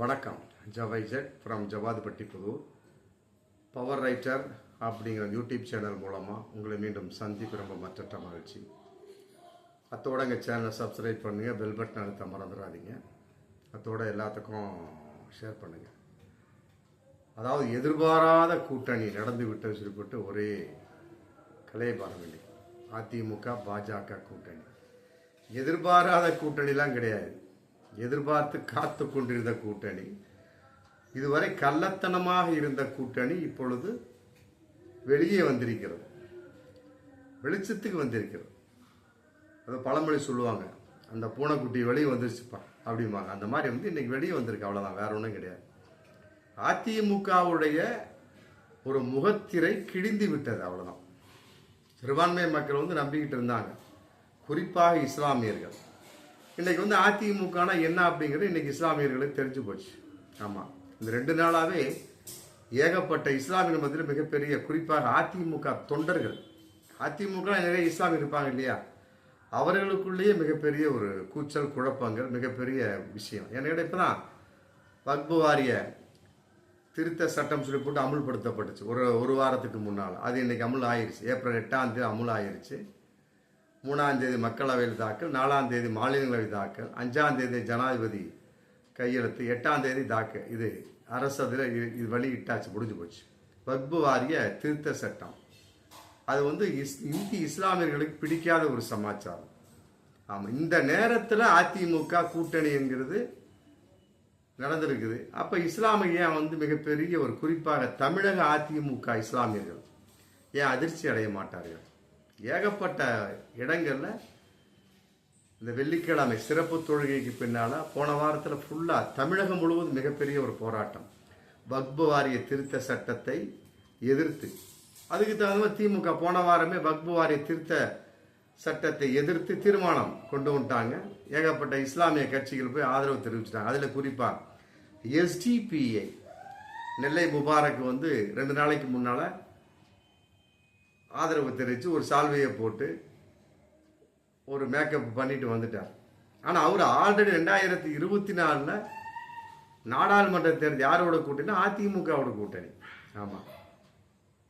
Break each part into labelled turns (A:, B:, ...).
A: வணக்கம். ஜவைஜெட் from Javadupatti Pudur. Power writer அப்படிங்கிற YouTube channel மூலமாக உங்களை மீண்டும் சந்திப்பு ரொம்ப மற்ற மகிழ்ச்சி. அத்தோட எங்கள் சேனலை சப்ஸ்கிரைப் பண்ணுங்கள், பெல் பட்டன் அழுத்த மறந்துடாதீங்க. அத்தோட எல்லாத்துக்கும் ஷேர் பண்ணுங்கள். அதாவது எதிர்பாராத கூட்டணி நடந்து விட்டு சொல்லிவிட்டு ஒரே கலையபாரம் இல்லை. அதிமுக பாஜக கூட்டணி எதிர்பாராத கூட்டணிலாம் கிடையாது. எதிர்பார்த்து காத்து கொண்டிருந்த கூட்டணி, இதுவரை கள்ளத்தனமாக இருந்த கூட்டணி இப்பொழுது வெளியே வந்திருக்கிறது, வெளிச்சத்துக்கு வந்திருக்கிறது. அது பழமொழி சொல்லுவாங்க, அந்த பூனைக்குட்டி வெளியே வந்துருச்சுப்பா அப்படிம்பாங்க. அந்த மாதிரி இன்னைக்கு வெளியே வந்திருக்கு, அவ்வளோதான், வேற ஒன்றும் கிடையாது. அதிமுகவுடைய ஒரு முகத்திரை கிழிந்து விட்டது, அவ்வளோதான். சிறுபான்மை மக்கள் நம்பிக்கிட்டு இருந்தாங்க, குறிப்பாக இஸ்லாமியர்கள். இன்னைக்கு அதிமுகனா என்ன அப்படிங்கிறது இன்னைக்கு இஸ்லாமியர்களுக்கு தெரிஞ்சு போச்சு. ஆமாம், இந்த 2 நாளாகவே ஏகப்பட்ட இஸ்லாமியர்கள் மத்தியில் மிகப்பெரிய, குறிப்பாக அதிமுக தொண்டர்கள், அதிமுக நிறைய இஸ்லாமியர் இருப்பாங்க இல்லையா, அவர்களுக்குள்ளேயே மிகப்பெரிய ஒரு கூச்சல் குழப்பங்கள், மிகப்பெரிய விஷயம். ஏன்னா இப்போதான் வக்பு வாரிய திருத்த சட்டம் சொல்லி போட்டு அமுல்படுத்தப்பட்டுச்சு ஒரு வாரத்துக்கு முன்னால். அது இன்னைக்கு அமுல் ஆயிடுச்சு. ஏப்ரல் 8ஆம் தேதி அமுல் ஆயிடுச்சு. 3ஆம் தேதி மக்களவையில் தாக்கல், 4ஆம் தேதி மாநிலங்களவை தாக்கல், 5ஆம் தேதி ஜனாதிபதி கையெழுத்து, 8ஆம் தேதி தாக்கல். இது அரசு அதில் இது வெளியிட்டாச்சு, முடிஞ்சு போச்சு. வக்பு வாரிய திருத்த சட்டம் அது இந்திய இஸ்லாமியர்களுக்கு பிடிக்காத ஒரு சமாச்சாரம். ஆமாம், இந்த நேரத்தில் அதிமுக கூட்டணி என்கிறது நடந்திருக்குது. அப்போ இஸ்லாமிய மிகப்பெரிய ஒரு, குறிப்பாக தமிழக அதிமுக இஸ்லாமியர்கள் ஏன் அதிர்ச்சி அடைய மாட்டார்கள்? ஏகப்பட்ட இடங்களில் இந்த வெள்ளிக்கிழமை சிறப்பு தொழுகைக்கு பின்னால் போன வாரத்தில் ஃபுல்லாக தமிழகம் முழுவதும் மிகப்பெரிய ஒரு போராட்டம். வக்பு வாரிய திருத்த சட்டத்தை எதிர்த்து, அதுக்கு தகுந்த மாதிரி திமுக போன வாரமே வக்பு வாரிய திருத்த சட்டத்தை எதிர்த்து தீர்மானம் கொண்டு வந்துட்டாங்க. ஏகப்பட்ட இஸ்லாமிய கட்சிகள் போய் ஆதரவு தெரிவிச்சிட்டாங்க. அதில் குறிப்பாக எஸ்டிபிஐ நெல்லை முபாரக் 2 நாளைக்கு முன்னால் ஆதரவு தெரிவித்து ஒரு சால்வையை போட்டு ஒரு மேக்கப் பண்ணிட்டு வந்துட்டார். ஆனால் அவர் ஆல்ரெடி 2024 நாடாளுமன்ற தேர்தல் யாரோட கூட்டணி? அதிமுகவோட கூட்டணி. ஆமாம்,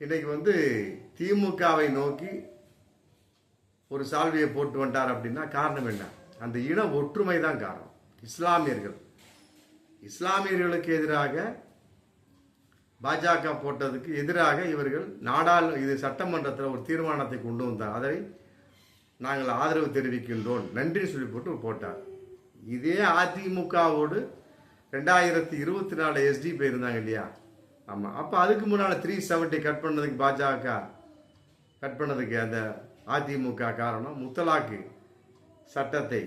A: இன்னைக்கு திமுகவை நோக்கி ஒரு சால்வையை போட்டு வந்துட்டார். அப்படின்னா காரணம் என்ன? அந்த இன ஒற்றுமை தான் காரணம். இஸ்லாமியர்களுக்கு எதிராக பாஜக போட்டதுக்கு எதிராக இவர்கள் இது சட்டமன்றத்தில் ஒரு தீர்மானத்தை கொண்டு வந்தார். அதை நாங்கள் ஆதரவு தெரிவிக்கின்றோம், நன்றி சொல்லி போட்டு போட்டார். இதே அதிமுகவோடு 2024 எஸ்டிபி இருந்தாங்க இல்லையா? ஆமாம், அப்போ அதுக்கு முன்னால் 370 கட் பண்ணதுக்கு பாஜக கட் பண்ணதுக்கு அந்த அதிமுக காரணம். முத்தலாக்கு சட்டத்தை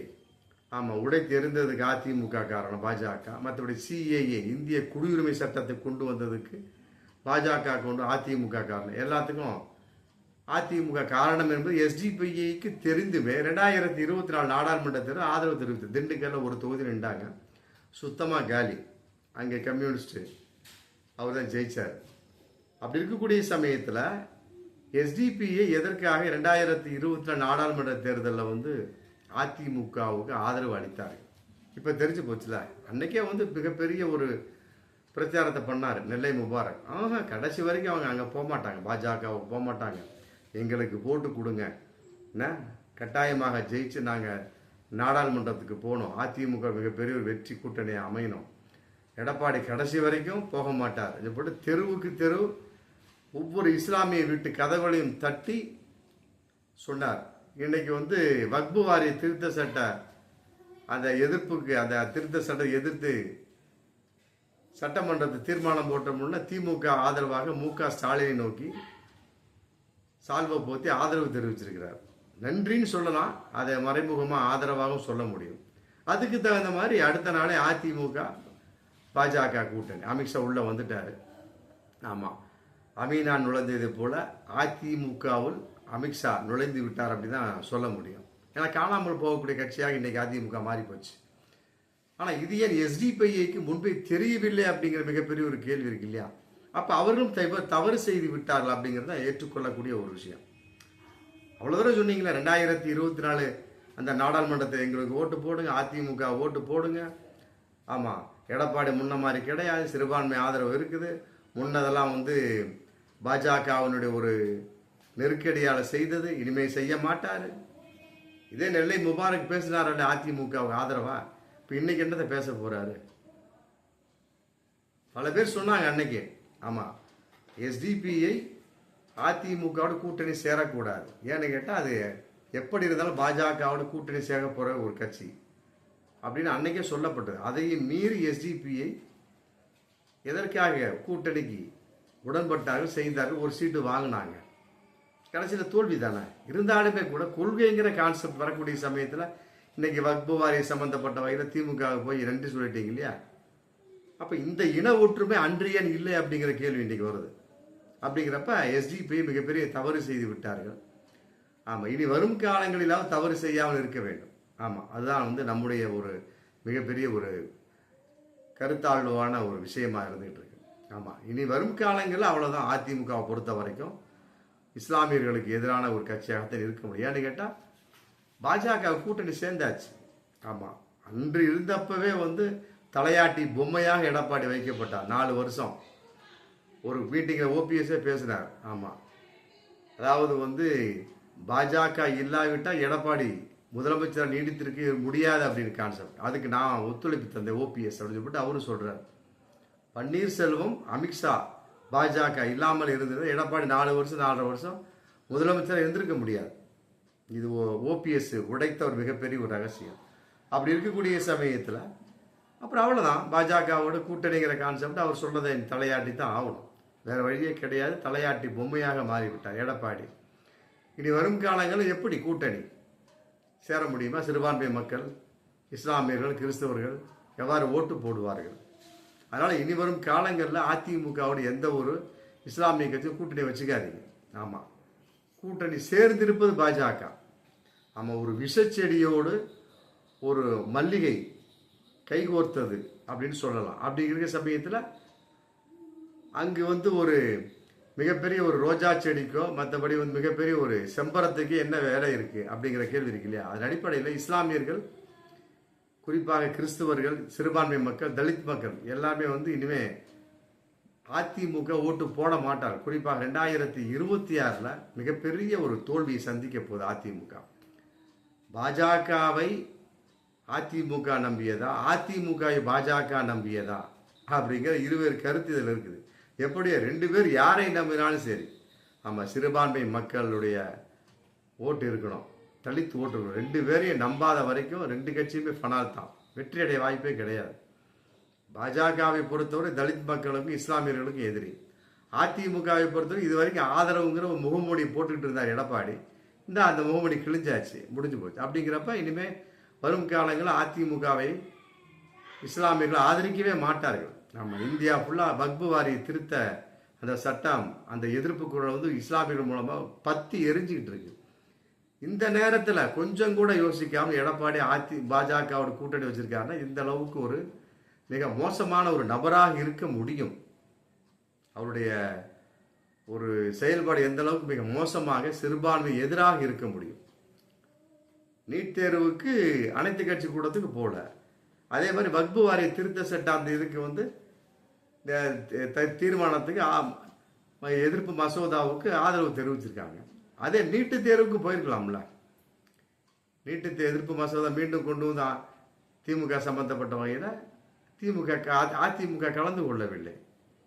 A: உடைத்து எறிந்ததுக்கு அதிமுக காரணம் பாஜக. மற்றபடி சிஏஏ இந்திய குடியுரிமை சட்டத்தை கொண்டு வந்ததுக்கு பாஜக கொண்டு அதிமுக காரணம். எல்லாத்துக்கும் அதிமுக காரணம் என்பது எஸ்டிபிஐக்கு தெரிந்துமே 2024 நாடாளுமன்ற தேர்தல் ஆதரவு தெரிவித்தது. திண்டுக்கல்ல ஒரு தொகுதி நின்றாங்க, சுத்தமாக காலி. அங்கே கம்யூனிஸ்ட் அவர் தான் ஜெயிச்சார். அப்படி இருக்கக்கூடிய சமயத்தில் எஸ்டிபிஐ எதற்காக 2024 நாடாளுமன்ற தேர்தலில் அதிமுகவுக்கு ஆதரவு அளித்தார்கள்? இப்போ தெரிஞ்சு போச்சுல. அன்னைக்கே மிகப்பெரிய ஒரு பிரச்சாரத்தை பண்ணார் நெல்லை முபாரக். கடைசி வரைக்கும் அவங்க அங்கே போக மாட்டாங்க, பாஜகவுக்கு போக மாட்டாங்க. எங்களுக்கு போட்டு கொடுங்க, என்ன கட்டாயமாக ஜெயிச்சு நாங்கள் நாடாளுமன்றத்துக்கு போகணும், அதிமுக மிகப்பெரிய ஒரு வெற்றி கூட்டணி அமையணும். எடப்பாடி கடைசி வரைக்கும் போக மாட்டார். இது போட்டு தெருவுக்கு தெரு ஒவ்வொரு இஸ்லாமிய வீட்டு கதவுகளையும் தட்டி சொன்னார். இன்னைக்கு வக்பு வாரிய திருத்த சட்ட அந்த எதிர்ப்புக்கு, அந்த திருத்த சட்டத்தை எதிர்த்து சட்டமன்றத்தை தீர்மானம் போட்டோம்னா திமுக ஆதரவாக மு.க. ஸ்டாலினை நோக்கி சால்வை போத்தி ஆதரவு தெரிவிச்சிருக்கிறார். நன்றின்னு சொல்லலாம், அதை மறைமுகமாக ஆதரவாகவும் சொல்ல முடியும். அதுக்கு தகுந்த மாதிரி அடுத்த நாளே அதிமுக பாஜக கூட்டணி, அமித்ஷா உள்ள வந்துட்டாரு. ஆமாம், அமீனா நுழைந்தது போல அதிமுகவில் அமித்ஷா நுழைந்து விட்டார் அப்படின்னு தான் சொல்ல முடியும். ஏன்னா காணாமல் போகக்கூடிய கட்சியாக இன்னைக்கு அதிமுக மாறி போச்சு. ஆனால் இது ஏன் எஸ்டிபிஐக்கு முன்பே தெரியவில்லை அப்படிங்கிற மிகப்பெரிய ஒரு கேள்வி இருக்கு இல்லையா? அப்போ அவர்களும் தவறு செய்து விட்டார்கள் அப்படிங்கிறத ஏற்றுக்கொள்ளக்கூடிய ஒரு விஷயம். அவ்வளோ தூரம் சொன்னீங்களே, 2024 அந்த நாடாளுமன்றத்தை எங்களுக்கு ஓட்டு போடுங்க, அதிமுக ஓட்டு போடுங்க. ஆமாம், எடப்பாடி முன்ன மாதிரி கிடையாது, சிறுபான்மை ஆதரவு இருக்குது. முன்னதெல்லாம் வந்து பாஜகவினுடைய ஒரு நெருக்கடியால் செய்தது, இனிமேல் செய்ய மாட்டார். இதே நெல்லை முபாரக் பேசினார் அதிமுகவுக்கு ஆதரவா. இப்போ இன்னைக்கு என்னத்தை பேச போறாரு? பல பேர் சொன்னாங்க அன்னைக்கு, ஆமா எஸ்டிபிஐ அதிமுகவோட கூட்டணி சேரக்கூடாது. ஏன்னு கேட்டால் அது எப்படி இருந்தாலும் பாஜகவோட கூட்டணி சேர போற ஒரு கட்சி அப்படின்னு அன்னைக்கே சொல்லப்பட்டது. அதையும் மீறி எஸ்டிபிஐ எதற்காக கூட்டணிக்கு உடன்பட்டார்கள், செய்தார்கள், ஒரு சீட்டு வாங்கினாங்க. கடைசியில் தோல்வி தானே. இருந்தாலுமே கூட கொள்கைங்கிற கான்செப்ட் வரக்கூடிய சமயத்தில் இன்னைக்கு வக்பு வாரிய சம்பந்தப்பட்ட வகையில் திமுக போய் நன்றி சொல்லிட்டீங்க இல்லையா? அப்போ இந்த இன ஒற்றுமை அன்றியன் இல்லை அப்படிங்கிற கேள்வி இன்னைக்கு வருது. அப்படிங்கிறப்ப எஸ்டிபி மிகப்பெரிய தவறு செய்து விட்டார்கள். ஆமாம், இனி வரும் காலங்களிலாவது தவறு செய்யாமல் இருக்க வேண்டும். ஆமாம், அதுதான் வந்து நம்முடைய ஒரு மிகப்பெரிய ஒரு கருத்தாழ்வான ஒரு விஷயமா இருந்துகிட்டு இருக்கு. ஆமாம், இனி வரும் காலங்களில் அவ்வளோதான். அதிமுகவை பொறுத்த வரைக்கும் இஸ்லாமியர்களுக்கு எதிரான ஒரு கட்சியாகத்தான் இருக்க முடியும். ஏன்னு கேட்டால் பாஜக கூட்டணி சேர்ந்தாச்சு. ஆமாம், அன்று இருந்தப்பவே வந்து தலையாட்டி பொம்மையாக எடப்பாடி வைக்கப்பட்டார். 4 வருஷம் ஒரு மீட்டிங்கில் ஓபிஎஸ்ஸே பேசினார். ஆமாம், அதாவது வந்து பாஜக இல்லாவிட்டால் எடப்பாடி முதலமைச்சர் நீடித்திருக்க முடியாது அப்படின்னு கான்செப்ட். அதுக்கு நான் ஒத்துழைப்பு தந்தேன் ஓபிஎஸ் அப்படின்னு சொல்லிட்டு அவரும் சொல்றார். பன்னீர்செல்வம், அமித்ஷா பாஜக இல்லாமல் இருந்தது எடப்பாடி 4 வருஷம் 4.5 வருஷம் முதலமைச்சர் இருந்திருக்க முடியாது. இது ஓபிஎஸ் உடைத்த ஒரு மிகப்பெரிய ஒரு ரகசியம். அப்படி இருக்கக்கூடிய சமயத்தில் அப்புறம் அவ்வளோதான், பாஜகவோட கூட்டணிங்கிற கான்செப்ட் அவர் சொன்னதை தலையாட்டி தான் ஆகணும். வேற வழியே கிடையாது. தலையாட்டி பொம்மையாக மாறிவிட்டார் எடப்பாடி. இனி வரும் காலங்களில் எப்படி கூட்டணி சேர முடியுமா? சிறுபான்மை மக்கள், இஸ்லாமியர்கள், கிறிஸ்தவர்கள் எவ்வாறு ஓட்டு போடுவார்கள்? அதனால் இனி வரும் காலங்களில் அதிமுகவோட எந்த ஒரு இஸ்லாமிய கட்சியும் கூட்டணி வச்சுக்காதீங்க. ஆமாம், கூட்டணி சேர்ந்திருப்பது பாஜக. ஆமாம், ஒரு விஷச்செடியோடு ஒரு மல்லிகை கைகோர்த்தது அப்படின்னு சொல்லலாம். அப்படி இருக்கிற சமயத்தில் அங்கு வந்து ஒரு மிகப்பெரிய ஒரு ரோஜா செடிக்கோ மற்றபடி வந்து மிகப்பெரிய ஒரு செம்பரத்துக்கு என்ன வேலை இருக்குது அப்படிங்கிற கேள்வி இருக்கு இல்லையா? அதன் அடிப்படையில் இஸ்லாமியர்கள், குறிப்பாக கிறிஸ்துவர்கள், சிறுபான்மை மக்கள், தலித் மக்கள் எல்லாமே வந்து இனிமே அதிமுக ஓட்டு போட மாட்டார். குறிப்பாக 2026 மிகப்பெரிய ஒரு தோல்வியை சந்திக்க போகுது அதிமுக. பாஜகவை அதிமுக நம்பியதா, அதிமுகவை பாஜக நம்பியதா அப்படிங்கிற இருவேறு கருத்து இதில் இருக்குது. எப்படியோ 2 பேர் யாரை நம்பினாலும் சரி, ஆமாம், சிறுபான்மை மக்களுடைய ஓட்டு இருக்கணும், தலித் ஓட்டு இருக்கணும். 2 பேரையும் நம்பாத வரைக்கும் 2 கட்சியுமே ஃபனால் தான், வெற்றியடைய வாய்ப்பே கிடையாது. பாஜகவை பொறுத்தவரை தலித் மக்களுக்கும் இஸ்லாமியர்களுக்கும் எதிரி. அதிமுகவை பொறுத்தவரை இது வரைக்கும் ஆதரவுங்கிற ஒரு முகமூடி போட்டுக்கிட்டு இருந்தார் எடப்பாடி. அந்த முகமூடி கிழிஞ்சாச்சு, முடிஞ்சு போச்சு. அப்படிங்கிறப்ப இனிமேல் வரும் காலங்களில் அதிமுகவை இஸ்லாமியர்கள் ஆதரிக்கவே மாட்டார்கள். நம்ம இந்தியா ஃபுல்லாக வக்பு வாரி திருத்த அந்த சட்டம், அந்த எதிர்ப்பு குரல் வந்து இஸ்லாமியர்கள் மூலமாக பத்தி எரிஞ்சுக்கிட்டு இருக்கு. இந்த நேரத்தில் கொஞ்சம் கூட யோசிக்காமல் எடப்பாடி பாஜகவோட கூட்டணி வச்சிருக்காருன்னா இந்த அளவுக்கு ஒரு மிக மோசமான ஒரு நபராக இருக்க முடியும். அவருடைய ஒரு செயல்பாடு எந்த அளவுக்கு மிக மோசமாக சிறுபான்மை எதிராக இருக்க முடியும். நீட் தேர்வுக்கு அனைத்து கட்சி கூட்டத்துக்கு போல, அதே மாதிரி வக்பு வாரிய திருத்த சட்டம் அந்த இதுக்கு வந்து தீர்மானத்துக்கு எதிர்ப்பு மசோதாவுக்கு ஆதரவு தெரிவிச்சிருக்காங்க. அதே நீட்டு தேர்வுக்கு போயிருக்கலாம்ல. நீட்டு எதிர்ப்பு மசோதா மீண்டும் கொண்டு வந்து திமுக சம்பந்தப்பட்ட வகையில் அதிமுக கலந்து கொள்ளவில்லை.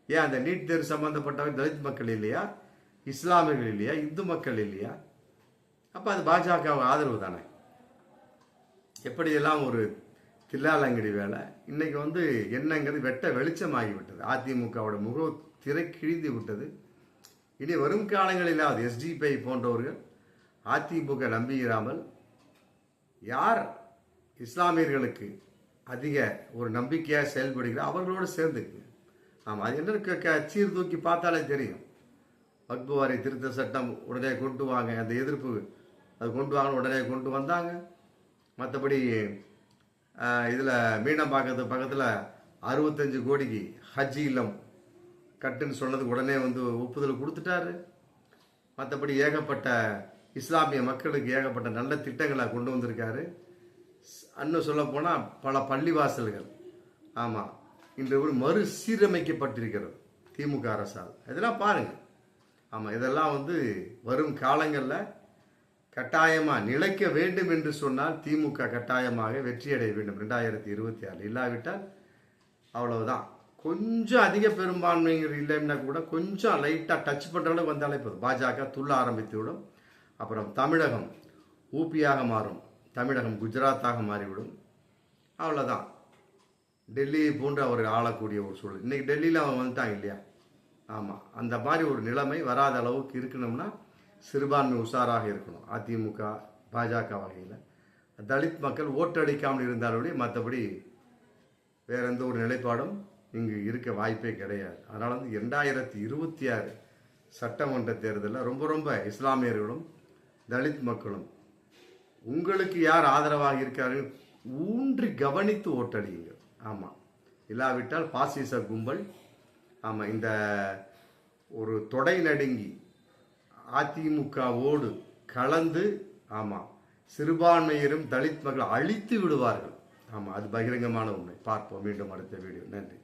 A: ஏன்? அந்த நீட் தேர்வு சம்பந்தப்பட்ட தலித் மக்கள் இல்லையா, இஸ்லாமியர்கள் இல்லையா, இந்து மக்கள் இல்லையா? அப்போ அது பாஜக ஆதரவு தானே. எப்படியெல்லாம் ஒரு தில்லாலங்கடி வேலை இன்னைக்கு வந்து என்னங்கிறது வெட்ட வெளிச்சமாகிவிட்டது. அதிமுகவோட முக திரை கிழிந்து விட்டது. இனி வரும் காலங்களிலாவது எஸ்டிபிஐ போன்றவர்கள் அதிமுக நம்பியிராமல் யார் இஸ்லாமியர்களுக்கு அதிக ஒரு நம்பிக்கையாக செயல்படுகிறார் அவர்களோடு சேர்ந்துக்கு. ஆமாம், அது என்ன சீர்தூக்கி பார்த்தாலே தெரியும். வக்பு வாரிய திருத்த சட்டம் உடனே கொண்டு வாங்க, அந்த எதிர்ப்பு அது கொண்டு வாங்க, உடனே கொண்டு வந்தாங்க. மற்றபடி இதில் மீனம்பாக்கத்து பக்கத்தில் 65 கோடிக்கு ஹஜ் இல்லம் கட்டுன்னு சொன்னதுக்கு உடனே வந்து ஒப்புதல் கொடுத்துட்டாரு. மற்றபடி ஏகப்பட்ட இஸ்லாமிய மக்களுக்கு ஏகப்பட்ட நல்ல திட்டங்களை கொண்டு வந்திருக்காரு. இன்னும் சொல்ல போனால் பல பள்ளிவாசல்கள், ஆமாம், இன்று ஒரு மறுசீரமைக்கப்பட்டிருக்கிறது திமுக அரசால். இதெல்லாம் பாருங்க. ஆமா, இதெல்லாம் வந்து வரும் காலங்களில் கட்டாயமா நிலைக்க வேண்டும் என்று சொன்னால் திமுக கட்டாயமாக வெற்றியடைய வேண்டும் 2026. இல்லாவிட்டால் அவ்வளவுதான். கொஞ்சம் அதிக பெரும்பான்மைங்கிற இல்லைன்னா கூட கொஞ்சம் லைட்டாக டச் பண்ணுற அளவுக்கு வந்தாலே போதும், பாஜக துள்ள ஆரம்பித்து விடும். அப்புறம் தமிழகம் ஊபியாக மாறும், தமிழகம் குஜராத்தாக மாறிவிடும். அவ்வளோதான். டெல்லியை போன்று அவர் ஆளக்கூடிய ஒரு சூழல். இன்னைக்கு டெல்லியில் அவன் வந்துட்டாங்க இல்லையா? ஆமாம், அந்த மாதிரி ஒரு நிலைமை வராத அளவுக்கு இருக்கணும்னா சிறுபான்மை உஷாராக இருக்கணும். அதிமுக பாஜக வகையில் தலித் மக்கள் ஓட்டடிக்காமல் இருந்தாலுடைய மற்றபடி வேற எந்த ஒரு நிலைப்பாடும் இங்கு இருக்க வாய்ப்பே கிடையாது. அதனால வந்து 2026 சட்டமன்ற தேர்தலில் ரொம்ப ரொம்ப இஸ்லாமியர்களும் தலித் மக்களும் உங்களுக்கு யார் ஆதரவாக இருக்காரு ஊன்றி கவனித்து ஓட்டடியுங்க. ஆமாம், இல்லாவிட்டால் பாசிச கும்பல் ஆமாம் இந்த ஒரு தொடை நடுங்கி அதிமுகவோடு கலந்து ஆமாம் சிறுபான்மையரும் தலித் மக்கள் அழித்து விடுவார்கள். ஆமாம், அது பகிரங்கமான உண்மை. பார்ப்போம் மீண்டும் அடுத்த வீடியோ. நன்றி.